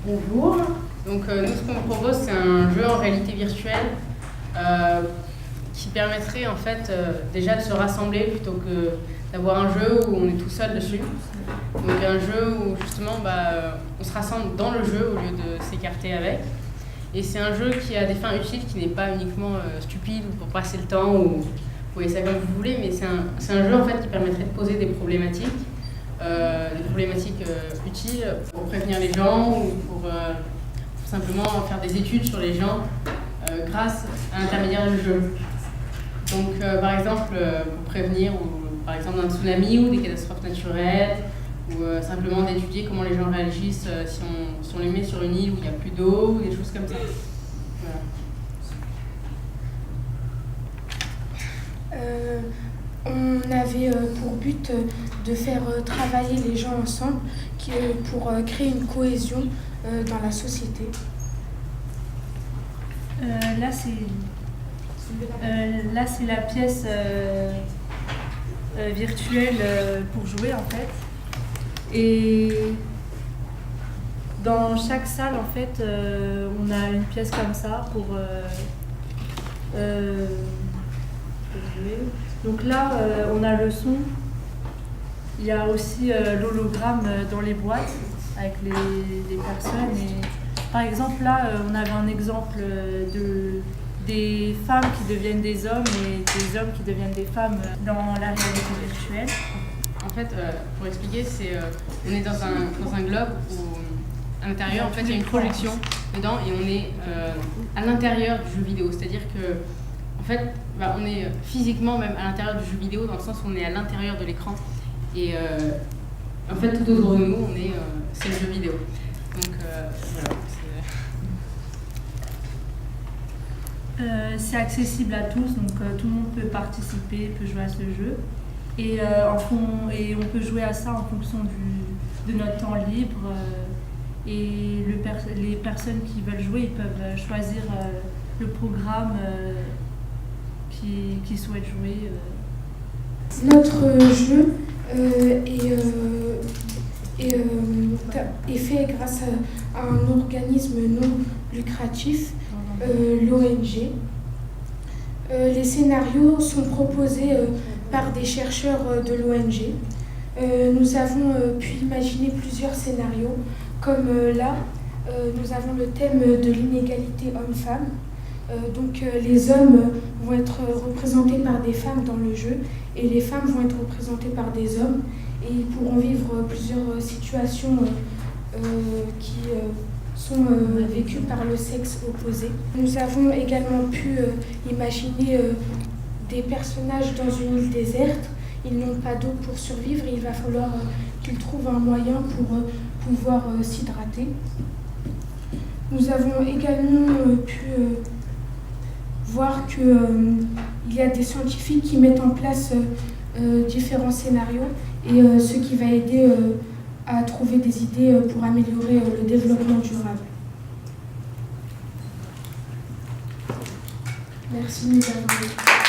Bonjour. Donc nous, ce qu'on vous propose, c'est un jeu en réalité virtuelle qui permettrait en fait déjà de se rassembler plutôt que d'avoir un jeu où on est tout seul dessus. Donc un jeu où justement on se rassemble dans le jeu au lieu de s'écarter avec. Et c'est un jeu qui a des fins utiles, qui n'est pas uniquement stupide ou pour passer le temps ou vous voyez ça comme vous voulez, mais c'est un jeu en fait qui permettrait de poser des problématiques utiles pour prévenir les gens ou pour simplement faire des études sur les gens grâce à l'intermédiaire du jeu. Donc par exemple pour prévenir par exemple d'un tsunami ou des catastrophes naturelles ou simplement d'étudier comment les gens réagissent si on les met sur une île où il n'y a plus d'eau ou des choses comme ça. Voilà. On avait pour but de faire travailler les gens ensemble pour créer une cohésion dans la société. Là, c'est la pièce virtuelle pour jouer en fait. Et dans chaque salle, en fait, on a une pièce comme ça pour jouer. Donc là, on a le son. Il y a aussi l'hologramme dans les boîtes avec les personnes. Et, par exemple, là, on avait un exemple des femmes qui deviennent des hommes et des hommes qui deviennent des femmes dans la réalité virtuelle. En fait, pour expliquer, on est dans un globe où à l'intérieur, en fait, il y a une projection dedans et on est à l'intérieur du jeu vidéo. C'est-à-dire que, en fait, on est physiquement même à l'intérieur du jeu vidéo dans le sens où on est à l'intérieur de l'écran. Et en fait, tout autour de nous, c'est le jeu vidéo. Donc voilà. C'est accessible à tous, donc tout le monde peut participer, peut jouer à ce jeu. Et on peut jouer à ça en fonction de notre temps libre. Et les personnes qui veulent jouer, ils peuvent choisir le programme qu'ils souhaitent jouer. Notre jeu est fait grâce à un organisme non lucratif, l'ONG. Les scénarios sont proposés par des chercheurs de l'ONG. Nous avons pu imaginer plusieurs scénarios, comme là, nous avons le thème de l'inégalité homme-femme. Donc les hommes vont être représentés par des femmes dans le jeu et les femmes vont être représentées par des hommes et ils pourront vivre plusieurs situations qui sont vécues par le sexe opposé. Nous avons également pu imaginer des personnages dans une île déserte. Ils n'ont pas d'eau pour survivre et il va falloir qu'ils trouvent un moyen pour pouvoir s'hydrater. Nous avons également pu voir qu'il y a des scientifiques qui mettent en place différents scénarios et ce qui va aider à trouver des idées pour améliorer le développement durable. Merci de nous avoir écoutés.